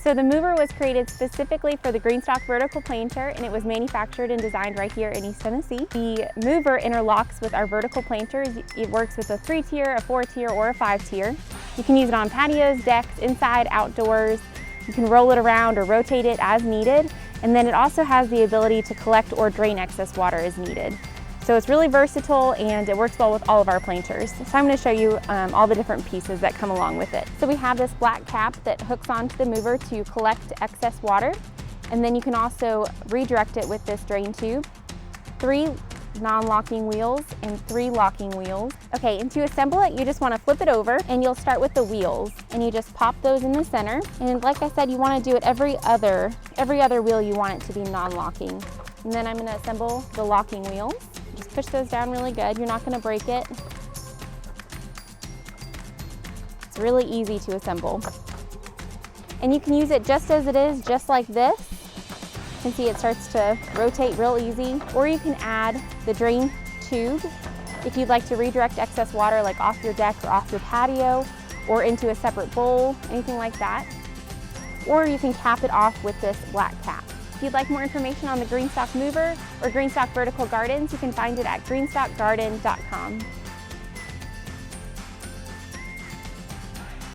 So the mover was created specifically for the GreenStalk Vertical Planter, and it was manufactured and designed right here in East Tennessee. The mover interlocks with our vertical planters. It works with a 3-tier, a 4-tier, or a 5-tier. You can use it on patios, decks, inside, outdoors. You can roll it around or rotate it as needed. And then it also has the ability to collect or drain excess water as needed. So it's really versatile and it works well with all of our planters. So I'm going to show you all the different pieces that come along with it. So we have this black cap that hooks onto the mover to collect excess water. And then you can also redirect it with this drain tube. 3 non-locking wheels and 3 locking wheels. Okay, and to assemble it, you just want to flip it over and you'll start with the wheels and you just pop those in the center. And like I said, you want to do it every other wheel you want it to be non-locking. And then I'm going to assemble the locking wheels. Just push those down really good. You're not going to break it. It's really easy to assemble. And you can use it just as it is, just like this. You can see it starts to rotate real easy. Or you can add the drain tube if you'd like to redirect excess water like off your deck or off your patio or into a separate bowl, anything like that. Or you can cap it off with this black cap. If you'd like more information on the GreenStalk Mover or GreenStalk Vertical Gardens, you can find it at GreenStalkGarden.com.